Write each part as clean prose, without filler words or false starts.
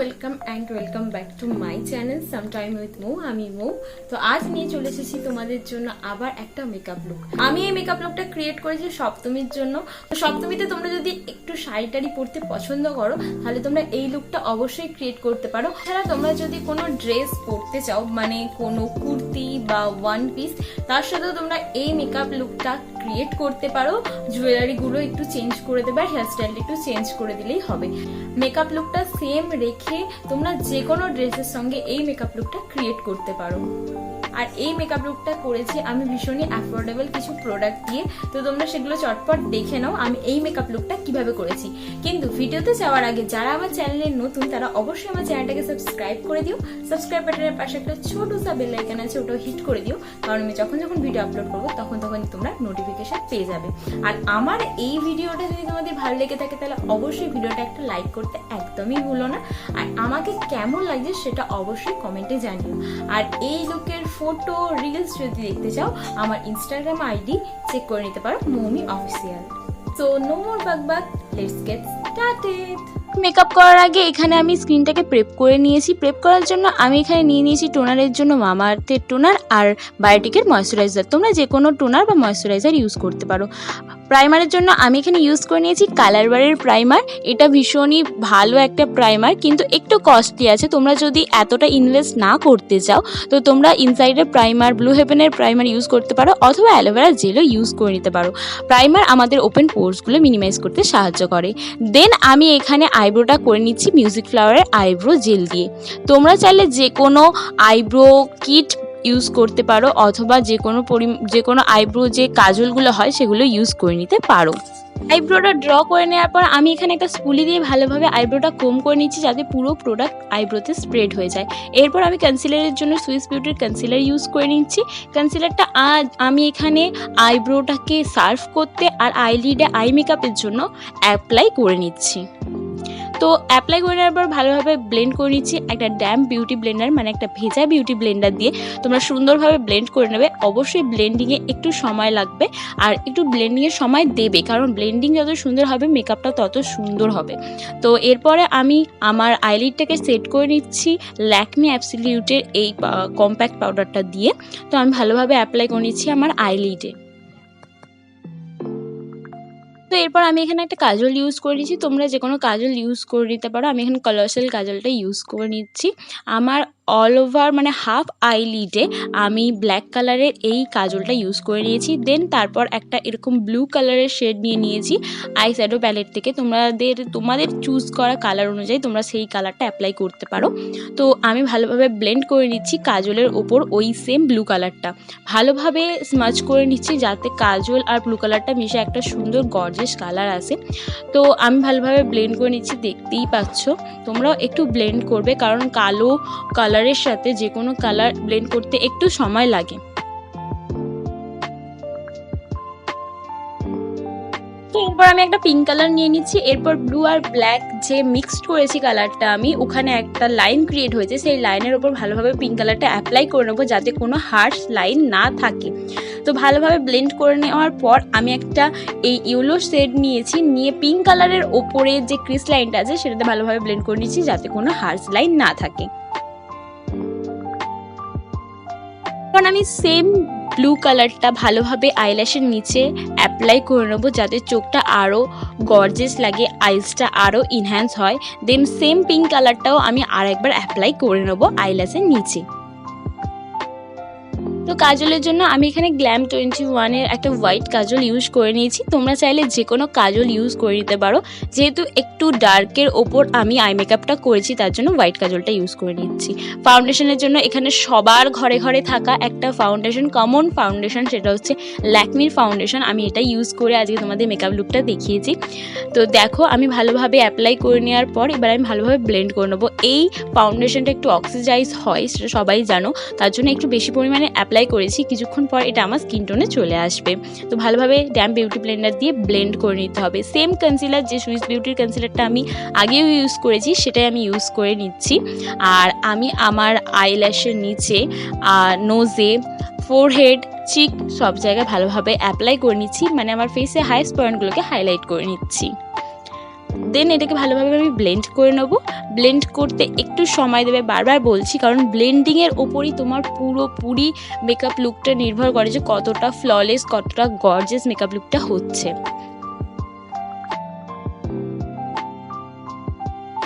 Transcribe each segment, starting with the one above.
Welcome back to my channel sometime with Mou. আমি মৌ। তো আজ নিয়ে চলে এসেছি তোমাদের জন্য আবার একটা মেকআপ লুক। আমি এই মেকআপ লুকটা ক্রিয়েট করেছি সপ্তমীর জন্য। তো সপ্তমীতে তোমরা যদি একটু শাড়ি টাড়ি পরতে পছন্দ করো তাহলে তোমরা এই লুকটা অবশ্যই ক্রিয়েট করতে পারো। এছাড়া তোমরা যদি কোনো ড্রেস পরতে চাও, মানে কোনো কুর্তি বা ওয়ান পিস, তার সাথেও তোমরা এই মেকআপ লুকটা ক্রিয়েট করতে পারো। জুয়েলারি গুলো একটু চেঞ্জ করে দেবে, হেয়ার স্টাইলটা একটু চেঞ্জ করে দিলেই হবে। মেকআপ লুকটা সেম রেখে তোমরা যে কোনো ড্রেসের সঙ্গে এই মেকআপ লুকটা ক্রিয়েট করতে পারো। আর এই মেকআপ লুকটা করেছি আমি ভীষণই অ্যাফোর্ডেবল কিছু প্রোডাক্ট দিয়ে। তো তোমরা সেগুলো চটপট দেখে নাও আমি এই মেকআপ লুকটা কিভাবে করেছি। কিন্তু ভিডিওতে যাওয়ার আগে যারা আমার চ্যানেলে নতুন তারা অবশ্যই আমার চ্যানেলটাকে সাবস্ক্রাইব করে দিও। সাবস্ক্রাইব বাটনের পাশে একটা ছোট সা বেল আইকন আছে, ওটাও হিট করে দিও, কারণ আমি যখন ভিডিও আপলোড করবো তখন তোমরা নোটিফিকেশন পেয়ে যাবে। আর আমার এই ভিডিওটা যদি তোমাদের ভালো লেগে থাকে তাহলে অবশ্যই ভিডিওটা একটা লাইক করতে একদমই ভুলো না। আর আমাকে কেমন লাগছে সেটা অবশ্যই কমেন্টে জানিও। আর এই লুকের ফটো রিলস যদি দেখতে চাও আমার ইনস্টাগ্রাম আইডি চেক করে নিতে পারো, Moumi official. So no more বাক, লেটস গেট স্টার্টেড। মেকআপ করার আগে এখানে আমি স্কিনটাকে প্রেপ করে নিয়েছি। প্রেপ করার জন্য আমি এখানে নিয়ে নিয়েছি টোনারের জন্য মামা আর্থের টোনার আর বায়োটিকের ময়শ্চারাইজার। তোমরা যে কোনো টোনার বা ময়শ্চারাইজার ইউজ করতে পারো। প্রাইমারের জন্য আমি এখানে ইউজ করে নিয়েছি কালার বারের প্রাইমার। এটা ভীষণই ভালো একটা প্রাইমার, কিন্তু একটু কস্টলি আছে। তোমরা যদি এতটা ইনভেস্ট না করতে চাও তো তোমরা ইনসাইডের প্রাইমার, ব্লু হেভেনের প্রাইমার ইউজ করতে পারো, অথবা অ্যালোভেরা জেলও ইউজ করে নিতে পারো। প্রাইমার আমাদের ওপেন পোর্সগুলো মিনিমাইজ করতে সাহায্য করে। দেন আমি এখানে আইব্রোটা করে নিচ্ছি মিউজিক ফ্লাওয়ারের আইব্রো জেল দিয়ে। তোমরা চাইলে যে কোনো আইব্রো কিট ইউজ করতে পারো, অথবা যে কোনো আইব্রো যে কাজলগুলো হয় সেগুলো ইউজ করে নিতে পারো। আইব্রোটা ড্র করে নেওয়ার পর আমি এখানে একটা স্পুলি দিয়ে ভালোভাবে আইব্রোটা কোম করে নিচ্ছি, যাতে পুরো প্রোডাক্ট আইব্রোতে স্প্রেড হয়ে যায়। এরপর আমি কনসিলারের জন্য সুইস বিউটির কনসিলার ইউজ করে নিচ্ছি। কনসিলারটা আমি এখানে আইব্রোটাকে সার্ভ করতে আর আইলিডে আই মেকআপের জন্য অ্যাপ্লাই করে নিচ্ছি। তো অ্যাপ্লাই করে নেওয়ার পর ভালোভাবে ব্লেন্ড করে নিচ্ছি একটা ড্যাম্প বিউটি ব্লেন্ডার, মানে একটা ভেজা বিউটি ব্লেন্ডার দিয়ে তোমরা সুন্দরভাবে ব্লেন্ড করে নেবে। অবশ্যই ব্লেন্ডিংয়ে একটু সময় লাগবে আর একটু ব্লেন্ডিংয়ের সময় দেবে, কারণ ব্লেন্ডিং যত সুন্দর হবে মেকআপটা তত সুন্দর হবে। তো এরপরে আমি আমার আইলিডটাকে সেট করে নিচ্ছি ল্যাকমি অ্যাবসলিউটের এই কম্প্যাক্ট পাউডারটা দিয়ে। তো আমি ভালোভাবে অ্যাপ্লাই করে নিচ্ছি আমার আইলিডে। তো এরপর আমি এখানে একটা কাজল ইউজ করে নিচ্ছি। তোমরা যে কোনো কাজল ইউজ করে নিতে পারো। আমি এখানে কলার্সেল কাজলটা ইউজ করে নিচ্ছি। আমার অল ওভার মানে হাফ আইলিডে আমি ব্ল্যাক কালারের এই কাজলটা ইউজ করে নিয়েছি। দেন তারপর একটা এরকম ব্লু কালারের শেড নিয়ে নিয়েছি আই শ্যাডো প্যালেট থেকে। তোমাদের চুজ করা কালার অনুযায়ী তোমরা সেই কালারটা অ্যাপ্লাই করতে পারো। তো আমি ভালোভাবে ব্লেন্ড করে নিচ্ছি কাজলের ওপর ওই সেম ব্লু কালারটা, ভালোভাবে স্মাচ করে নিচ্ছি যাতে কাজল আর ব্লু কালারটা মিশে একটা সুন্দর গর্জিয়াস কালার আসে। তো আমি ভালোভাবে ব্লেন্ড করে নিচ্ছি, দেখতেই পাচ্ছ। তোমরাও একটু ব্লেন্ড করবে, কারণ কালো কালারের সাথে যে কোনো কালার ব্লেন্ড করতে একটু সময় লাগে। তো এরপর আমি একটা পিঙ্ক কালার নিয়ে নিচ্ছি। এরপর ব্লু আর ব্ল্যাক যে মিক্সড করেছি কালারটা আমি, ওখানে একটা লাইন ক্রিয়েট হয়েছে, সেই লাইনের ওপর ভালোভাবে পিঙ্ক কালারটা অ্যাপ্লাই করে নেবো যাতে কোনো হার্শ লাইন না থাকে। তো ভালোভাবে ব্লেন্ড করে নেওয়ার পর আমি একটা এই ইয়েলো শেড নিয়েছি, নিয়ে পিঙ্ক কালারের ওপরে যে ক্রিস লাইনটা আছে সেটাতে ভালোভাবে ব্লেন্ড করে নিচ্ছি যাতে কোনো হার্শ লাইন না থাকে। কারণ আমি সেম ব্লু কালারটা ভালোভাবে আইল্যাশের নিচে অ্যাপ্লাই করে নেবো যাতে চোখটা আরও গর্জিয়াস লাগে, আইসটা আরও ইনহ্যান্স হয়। দেন সেম পিঙ্ক কালারটাও আমি আরেকবার অ্যাপ্লাই করে নেবো আইল্যাশের নিচে। তো কাজলের জন্য আমি এখানে গ্ল্যাম 21-এর একটা হোয়াইট কাজল ইউজ করে নিয়েছি। তোমরা চাইলে যে কোনো কাজল ইউজ করে নিতে পারো। যেহেতু একটু ডার্কের ওপর আমি আই মেকআপটা করেছি তার জন্য হোয়াইট কাজলটা ইউজ করে নিচ্ছি। ফাউন্ডেশনের জন্য এখানে সবার ঘরে ঘরে থাকা একটা ফাউন্ডেশন, কমন ফাউন্ডেশন, সেটা হচ্ছে ল্যাকমির ফাউন্ডেশন। আমি এটা ইউজ করে আজকে তোমাদের মেকআপ লুকটা দেখিয়েছি। তো দেখো আমি ভালোভাবে অ্যাপ্লাই করে নেওয়ার পর এবার আমি ভালোভাবে ব্লেন্ড করে নেবো। এই ফাউন্ডেশনটা একটু অক্সিডাইজ হয়, সেটা সবাই জানো, তার জন্য একটু বেশি পরিমাণে অ্যাপ্লাই করেছি। কিছুক্ষণ পর এটা আমার স্কিন টোনে চলে আসবে। তো ভালোভাবে ড্যাম্প বিউটি ব্লেন্ডার দিয়ে ব্লেন্ড করে নিতে হবে। সেম কনসিলার, যে সুইস বিউটির কনসিলারটা আমি আগেও ইউজ করেছি সেটাই আমি ইউজ করে নিচ্ছি। আর আমি আমার আইল্যাশের নিচে, নোজে, ফোরহেড, চিক সব জায়গায় ভালোভাবে অ্যাপ্লাই করে নিচ্ছি, মানে আমার ফেসে হাইস্ট পয়েন্টগুলোকে হাইলাইট করে নিচ্ছি। দেন এটাকে ভালোভাবে আমি ব্লেন্ড করে নেবো। ব্লেন্ড করতে একটু সময় দেবে, বারবার বলছি, কারণ ব্লেন্ডিংয়ের ওপরই তোমার পুরোপুরি মেকআপ লুকটা নির্ভর করে যে কতটা ফ্ললেস, কতটা গর্জিয়াস মেকআপ লুকটা হচ্ছে।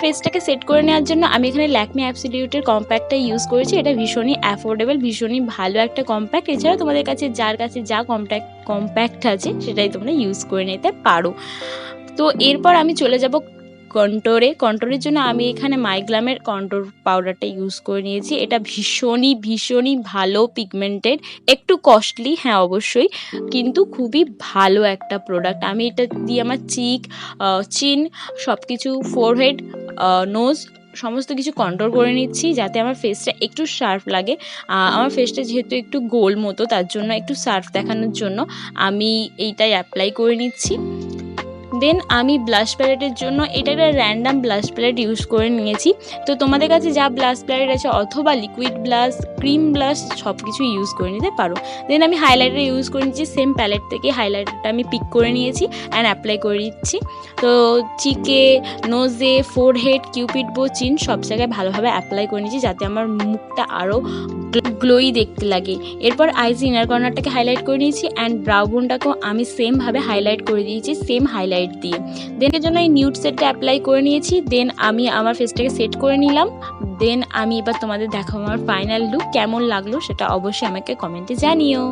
ফেসটাকে সেট করে নেওয়ার জন্য আমি এখানে ল্যাকমি অ্যাবসলিউটের কম্প্যাক্টটা ইউজ করেছি। এটা ভীষণই অ্যাফোর্ডেবল, ভীষণই ভালো একটা কম্প্যাক্ট। এছাড়া তোমাদের কাছে যার কাছে যা কম্প্যাক্ট আছে সেটাই তোমরা ইউজ করে নিতে পারো। তো এরপর আমি চলে যাব কন্ট্রোরের জন্য আমি এখানে মাইগ্লামের কন্ট্রোর পাউডারটা ইউজ করে নিয়েছি। এটা ভীষণই ভালো পিগমেন্টেড, একটু কস্টলি, হ্যাঁ অবশ্যই, কিন্তু খুবই ভালো একটা প্রোডাক্ট। আমি এটা দিয়ে আমার চিন সব কিছু, ফোরহেড, নোজ সমস্ত কিছু কন্ট্রোল করে নিচ্ছি যাতে আমার ফেসটা একটু শার্প লাগে। আমার ফেসটা যেহেতু একটু গোল মতো, তার জন্য একটু শার্প দেখানোর জন্য আমি এইটাই অ্যাপ্লাই করে নিচ্ছি। দেন আমি ব্লাশ প্যালেটের জন্য এটা একটা র্যান্ডাম ব্লাশ প্যালেট ইউজ করে নিয়েছি। তো তোমাদের কাছে যা ব্লাশ প্যালেট আছে অথবা লিকুইড ব্লাশ, ক্রিম ব্লাশ সব কিছু ইউজ করে নিতে পারো। দেন আমি হাইলাইটার ইউজ করে নিচ্ছি, সেম প্যালেট থেকে হাইলাইটারটা আমি পিক করে নিয়েছি অ্যান্ড অ্যাপ্লাই করে দিচ্ছি। তো চিকে, নোজে, ফোরহেড, কিউপিড বো, চিন সব জায়গায় ভালোভাবে অ্যাপ্লাই করে নিচ্ছি যাতে আমার মুখটা আরও গ্লোই দেখতে লাগে। এরপর আইজ ইনার কর্নারটাকে হাইলাইট করে নিয়েছি অ্যান্ড ব্রাউ বোনটাকেও আমি সেমভাবে হাইলাইট করে দিয়েছি, সেম হাইলাইট দিয়ে। দেন এর জন্য এই নিউড সেটটা অ্যাপ্লাই করে নিয়েছি। দেন আমি আমার ফেসটাকে সেট করে নিলাম। দেন আমি এবার তোমাদের দেখাবো আমার ফাইনাল লুক কেমন লাগলো, সেটা অবশ্যই আমাকে কমেন্টে জানিও।